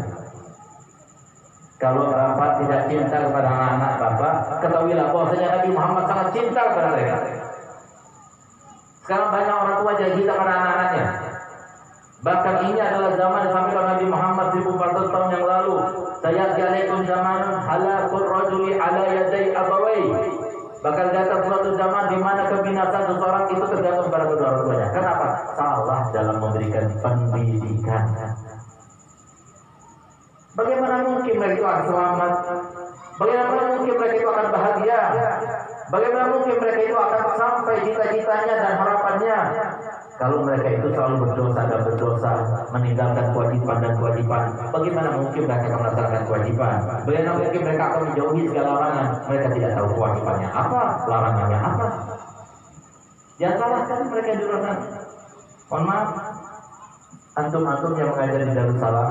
Kalau Bapak tidak cinta kepada anak-anak Bapak, ketahuilah bahwasanya Nabi Muhammad sangat cinta kepada mereka. Sekarang banyak orang tua jadi cinta pada anak-anaknya. Bahkan ini adalah zaman disampaikan Nabi Muhammad 1400 tahun yang lalu. Sayati alaikum zaman halakul rajuli ala yadai abawai. Bakal datang suatu zaman di mana kebinasaan seseorang itu tergantung pada kedua orang tuanya. Kenapa? Salah dalam memberikan pendidikan. Bagaimana mungkin mereka itu akan selamat? Bagaimana mungkin mereka itu akan bahagia? Bagaimana mungkin mereka itu akan sampai cita-citanya dan harapannya? Kalau mereka itu selalu berdosa dan berdosa, meninggalkan kewajiban dan kewajiban, bagaimana mungkin mereka akan melaksanakan kewajiban? Bagaimana mungkin mereka akan menjauhi segala larangan? Mereka tidak tahu kewajibannya apa, larangannya apa. Jangan salahkan mereka di luar sana. Mohon maaf, antum-antum yang mengajar di Darussalam,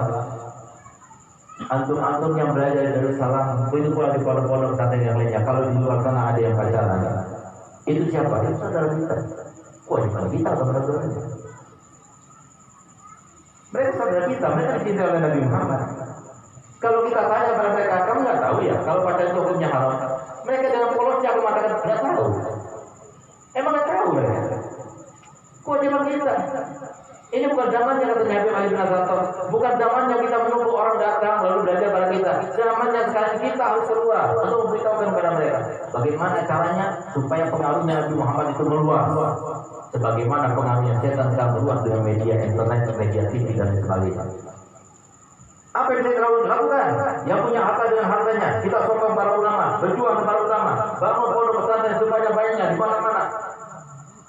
antum-antum yang belajar di Darussalam, begitu pula di pondok-pondok pesantren yang lainnya. Kalau di luar sana ada yang pacaran, itu siapa? Itu saudara kita. Kewajiban kita atau peraturannya. Mereka saudara kita, mereka dicintai oleh Nabi Muhammad. Kalau kita tanya pada mereka, kamu nggak tahu ya kalau pacaran itu hukumnya haram? Mereka dengan polosnya aku mengatakan nggak tahu. Emang nggak tahu mereka? Kewajiban kita. Ini bukan zamannya kata Habib Ali bin Asatov. Bukan zamannya kita menunggu orang datang lalu belajar pada kita. Zamannya sekarang kita harus keluar untuk memberitahukan kepada mereka bagaimana caranya supaya pengaruhnya Nabi Muhammad itu meluas. Sebagaimana pengaruhnya setan sekarang meluas dengan media internet, media TV dan sebagainya. Apa yang bisa kita lakukan? Yang punya harta dengan hartanya, kita sokong para ulama, berjuang para ulama, bangun pondok pesantren sebanyak-banyaknya di mana-mana.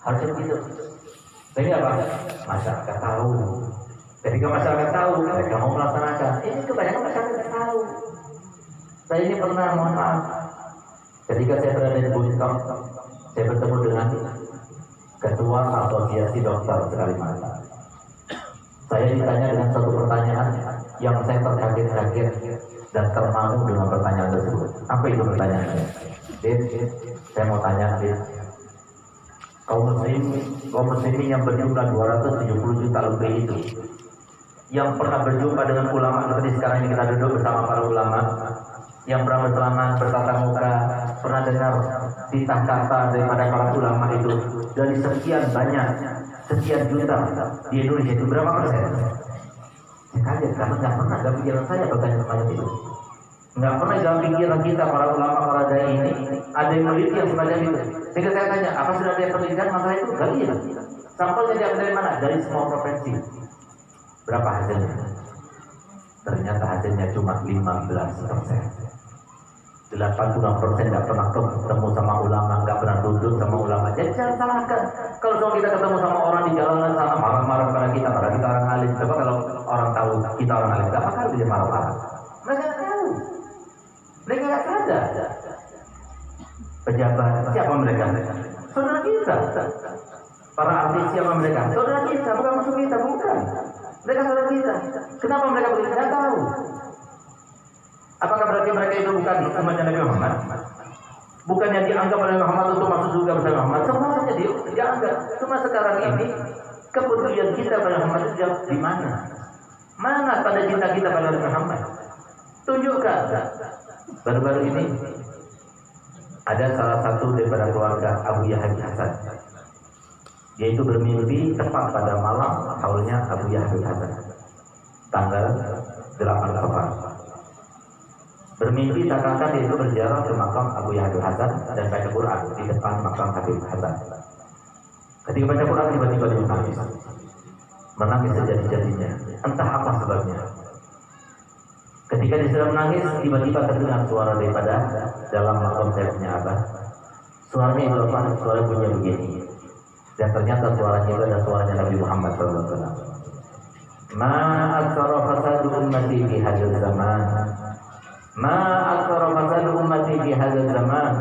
Harusnya begitu. Sehingga apa? Masyarakat tahu. Ketika masyarakat tahu, mereka mau melaksanakan. Ini kebanyakan masyarakat tahu. Saya ini pernah, mohon maaf, ketika saya berada di Bunkam, saya bertemu dengan Ketua Asosiasi Dokter Kalimantan. Saya ditanya dengan satu pertanyaan yang saya terkaget-kaget dan termangu dengan pertanyaan tersebut. Apa itu pertanyaannya? Saya mau tanya, kaum muslimin yang berjumlah 270 juta lebih itu, yang pernah berjumpa dengan ulama seperti sekarang ini kita duduk bersama para ulama, yang pernah bersama bertatap muka, pernah dengar titah kata daripada para ulama itu, dari sekian banyak, sekian juta di Indonesia itu berapa persen? Saya kaget karena nggak pernah dalam pikiran saya pertanyaan itu. Nggak pernah dalam pikiran kita para ulama, para dai ini ada yang meneliti yang semacam itu. Sehingga saya tanya, apa sudah ada penelitian masalah itu? Gak iya. Sampelnya diambil dari mana? Dari semua provinsi. Berapa hasilnya? Ternyata hasilnya cuma 15%. 86% tidak pernah ketemu sama ulama, nggak pernah duduk sama ulama. Jadi jangan salahkan. Kalau kita ketemu sama orang di jalanan sana marah-marah pada kita orang alim. Coba kalau orang tahu kita orang alim, nggak bakal dia marah-marah. Mereka tahu. Mereka nggak sadar. Pejabat, siapa mereka? Saudara kita. Para artis, siapa mereka? Saudara kita, bukan musuh kita, bukan. Mereka saudara kita. Kenapa mereka begitu? Tidak tahu. Apakah berarti mereka itu bukan umatnya Nabi Muhammad? Bukannya dianggap oleh Muhammad untuk masuk surga bersama Muhammad? Semuanya dianggap. Cuma sekarang ini kepedulian kita pada Muhammad itu di mana? Mana pada cinta kita pada Muhammad? Tunjukkan. Baru-baru ini ada salah satu daripada keluarga Abu Yahya Hasan. Dia itu bermimpi tepat pada malam haulnya Abu Yahya Hasan, tanggal 8 Safar. Bermimpi seakan-akan dia itu berjalan ke makam Abu Yahya Hasan dan baca Quran di depan makam Habib Hasan. Ketika baca Quran tiba-tiba dia menangis sejadi-jadinya. Entah apa sebabnya. Ketika dia sedang menangis, tiba-tiba terdengar suara daripada dalam makam saya punya abah. Suaranya itu apa? Suara bunyi begini. Dan ternyata suaranya itu adalah suaranya Nabi Muhammad SAW. Ma aktsara fasadu ummati fi hadzal zaman. Ma aktsara fasadu ummati fi hadzal zaman.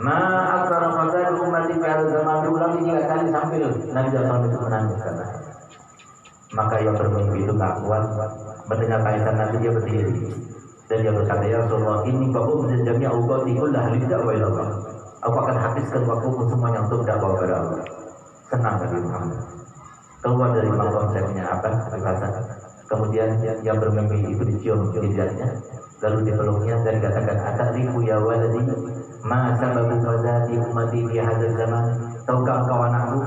Ma aktsara fasadu ummati fi hadzal zaman. Diulangi 3 kali sambil Nabi SAW itu menangis karena. Maka yang bermimpi itu tak kuat mendengar tangisan Nabi, dia berdiri dan dia berkata, ya Rasulullah, ini babu menjamnya awqati kullah lidakwah ila Allah. Aku akan habiskan waktuku semuanya untuk dakwah kepada Allah. Senang Nabi Muhammad. Keluar dari makam saya apa? Hasan. Kemudian yang bermimpi itu dicium jidatnya, lalu dipeluknya dan dikatakan, "Atarifu ya waladi, ma sababu qadati ummati fi hadzal zaman?" Tahukah engkau anakku,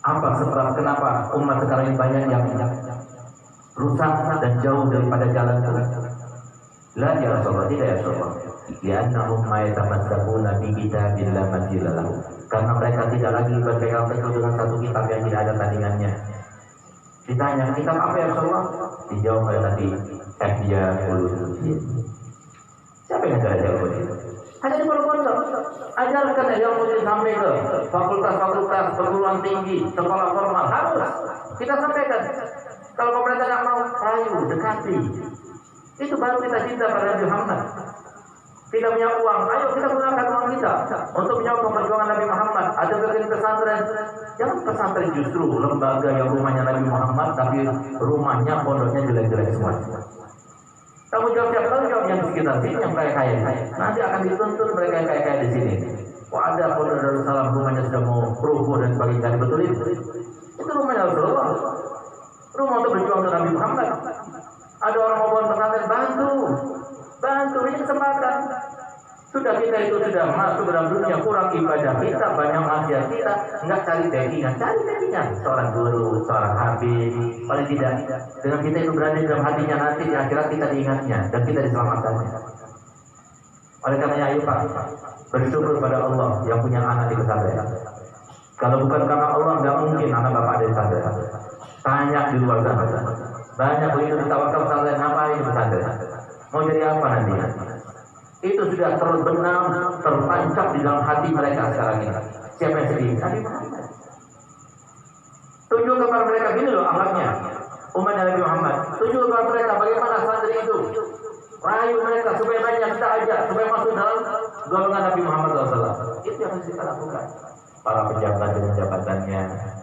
apa sebab kenapa umat sekarang ini banyak yang rusak dan jauh daripada jalan Tuhan? La ya Rasulullah, tidak ya Rasulullah. li'annahum ma yatamassakuna bi kitabillah madilla lahum. Karena mereka tidak lagi berpegang teguh dengan satu kitab yang tidak ada tandingannya. Ditanya, kitab apa ya Rasulullah? Dijawab oleh Nabi, Ihya Ulumuddin. Siapa yang ajar Ulumuddin? Hanya di pondok. Ajarkan Ihya Ulumuddin sampai ke fakultas-fakultas, perguruan tinggi, sekolah formal. Harus kita sampaikan. Kalau pemerintah tidak mau, ayo dekati. Itu baru kita cinta pada Nabi Muhammad. Tidak punya uang, ayo kita gunakan uang kita untuk menyokong perjuangan Nabi Muhammad. Ada bikin pesantren, jangan pesantren justru lembaga yang rumahnya Nabi Muhammad, tapi rumahnya, pondoknya jelek-jelek semua. Tanggung jawab siapa? Tanggung jawab yang di sekitar sini, yang kaya-kaya. Nanti akan dituntut mereka yang kaya-kaya di sini. Wah, ada pondok Darussalam rumahnya sudah mau rubuh dan sebagainya, dibetulin. Itu rumahnya Rasulullah. Rumah untuk berjuang untuk Nabi Muhammad. Ada orang mau bangun pesantren, bantu, ini kesempatan. Sudah kita itu sudah masuk dalam dunia, kurang ibadah kita, banyak maksiat kita, enggak cari backingan, seorang guru, seorang habib, paling tidak dengan kita itu berada dalam hatinya, nanti di akhirat kita diingatnya dan kita diselamatkannya. Oleh karena ayo Pak, bersyukur pada Allah yang punya anak di pesantren. Kalau bukan karena Allah, enggak mungkin anak bapak ada di pesantren. Tanya di luar sana, banyak begitu ditawakal pesantren, ngapain di pesantren? Mau jadi apa nanti? Itu sudah terbenam, terpancap di dalam hati mereka sekarang ini. Siapa yang sedih? Nabi Muhammad. Tunjuk kepada mereka, gini loh akhlaknya umat Nabi Muhammad. Tunjuk kepada mereka bagaimana santri itu. Rayu mereka supaya banyak, kita ajak supaya masuk dalam golongan Nabi Muhammad SAW. Itu yang harus kita lakukan. Para pejabat dengan jabatannya,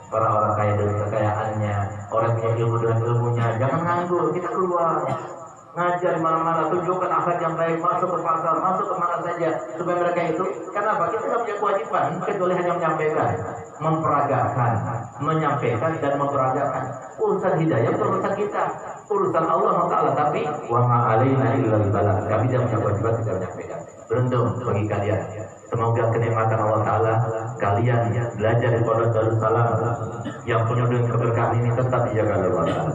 para orang kaya dengan kekayaannya, orang yang ilmu dengan ilmunya. Jangan nganggur, kita keluar. Ngajar di mana-mana, tunjukkan akhlak yang baik, masuk ke pasar, masuk ke mana saja, supaya mereka itu, kenapa? Kita tidak punya kewajiban, kecuali hanya menyampaikan, memperagakan, menyampaikan dan memperagakan. Urusan hidayah itu urusan kita, urusan Allah Taala. Tapi wa ma alaina illal balagh. Kami tidak punya kewajiban, tidak menyampaikan. Beruntung bagi kalian. Semoga kenikmatan Allah Taala kalian belajar di Pondok Darussalam yang penuh dengan keberkahan ini tetap dijaga oleh Allah Taala.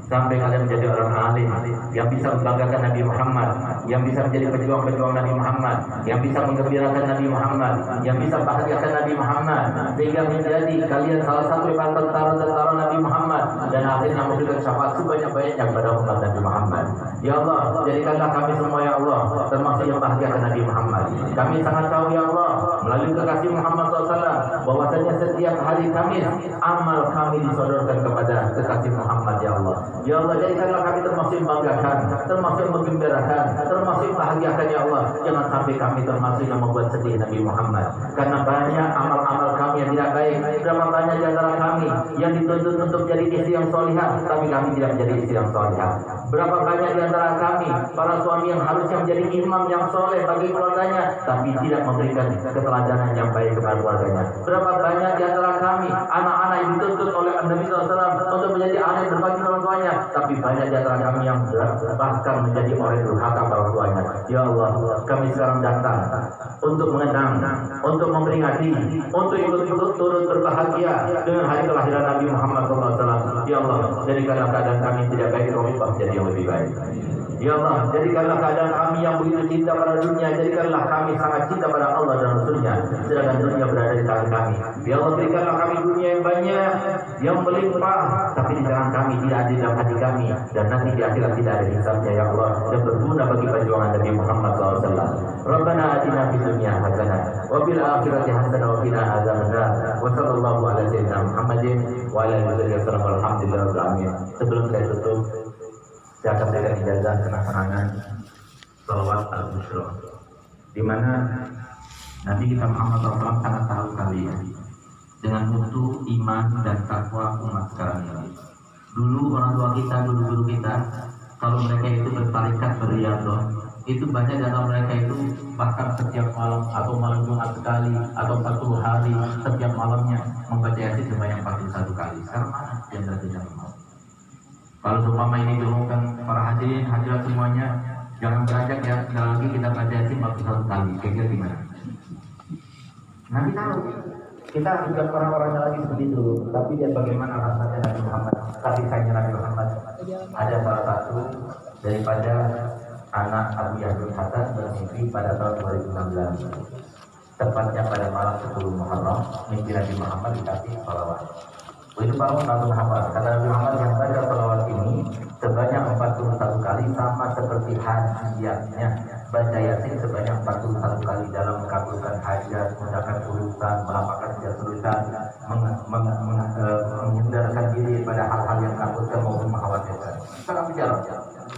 Sampai kalian menjadi orang alim yang bisa membanggakan Nabi Muhammad, yang bisa menjadi pejuang-pejuang Nabi Muhammad, yang bisa menggembirakan Nabi Muhammad, yang bisa bahagiakan Nabi Muhammad, sehingga menjadi kalian salah satu tentara Nabi Muhammad, dan akhirnya memberikan syafaat sebanyak-banyaknya kepada umat Nabi Muhammad. Ya Allah, jadikanlah kami semua ya Allah termasuk yang bahagiakan Nabi Muhammad. Kami sangat tahu ya Allah melalui kekasih Muhammad SAW bahwasanya setiap hari Kamis amal kami disodorkan kepada kekasih Muhammad ya Allah. Ya Allah, jadikanlah kami termasuk yang banggakan, termasuk yang menggembirakan, termasuk yang bahagiakan ya Allah. Jangan sampai kami termasuk yang membuat sedih Nabi Muhammad. Karena banyak amal-amal kami yang tidak baik. Berapa banyak di antara kami yang dituntut untuk jadi istri yang solihah, tapi kami tidak menjadi istri yang solihah. Berapa banyak di antara kami para suami yang harusnya menjadi imam yang soleh bagi keluarganya, tapi tidak memberikan keteladanan yang baik kepada keluarganya. Berapa banyak di antara kami anak-anak yang dituntut oleh Nabi SAW untuk menjadi anak yang berbakti orang tuanya, tapi banyak di antara kami yang bahkan menjadi orang yang durhaka pada tuanya. Ya Allah, kami sekarang datang untuk mengenang, untuk memperingati, untuk ikut turut berbahagia dengan hari kelahiran Nabi Muhammad SAW. Ya Allah, jadikanlah keadaan kami tidak baik, berubah menjadi yang lebih baik. Ya Allah, jadikanlah keadaan kami yang begitu cinta pada dunia, jadikanlah kami sangat cinta pada Allah dan Rasulnya, sedangkan dunia berada di tangan kami. Ya Allah, berikanlah kami dunia yang banyak, yang melimpah, tapi di tangan kami tidak ada di dalam hati kami, dan nanti di akhirat tidak ada hisabnya ya Allah, dan berguna bagi perjuangan Nabi Muhammad SAW. Rabbana atina fid dunya hasanah, wa fil akhirati hasanah, wa qina adzabannar. Wa sallallahu ala sayyidina Muhammadin wa ala alihi wasallam. Alhamdulillahirabbil alamin. Sebelum saya tutup, saya akan berikan ijazah kenang-kenangan salawat al-busyra, di mana Nabi kita Muhammad SAW sangat tahu kali ya dengan mutu iman dan takwa umat sekarang ini. Dulu orang tua kita, dulu guru kita, kalau mereka itu bertarikat beriadah, itu banyak dari mereka itu bahkan setiap malam atau malam Jumat sekali atau 40 hari setiap malamnya membaca Yasin sebanyak 41 kali. Sekarang mana yang tidak mau? Kalau seumpama ini diumumkan para hadirin hadirat semuanya, jangan beranjak ya, sekali lagi kita baca Yasin 41 kali. Kira-kira gimana? Nabi tahu kita bukan orang-orangnya lagi seperti itu, tapi lihat bagaimana rasanya Nabi Muhammad, kasih sayangnya Nabi Muhammad. Ada salah satu daripada anak Abu Yazid Hasan bermimpi pada tahun 2016, tepatnya pada malam 10 Muharram, mimpi Nabi Muhammad dikasih salawat. Itu bangun Nabi Muhammad. Kata Nabi Muhammad, yang baca salawat ini sebanyak 41 kali sama seperti hajatnya. Baca Yasin sebanyak 41 kali dalam mengabulkan hajat, mudahkan urusan, melapangkan kesulitan, menghindarkan diri pada hal-hal yang takutkan maupun mengkhawatirkan. Sangat bicara.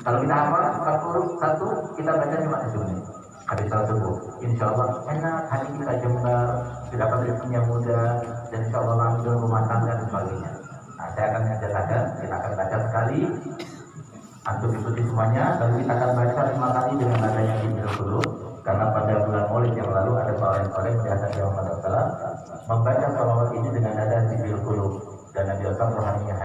Kalau kita hafal 41, kita baca cuma 7 menit. Hadis tersebut, insya Allah enak, hati kita jembar, dapat rezekinya mudah, dan insya Allah langgeng rumah tangga dan sebagainya. Nah, saya akan ajarkan, kita akan baca sekali, antum ikuti semuanya, lalu kita akan baca 5 kali dengan adanya Jibril dulu, karena pada bulan Maulid yang lalu ada soleh melihat Nabi Muhammad SAW membaca salawat ini dengan nada Jibril dulu, dan Nabi SAW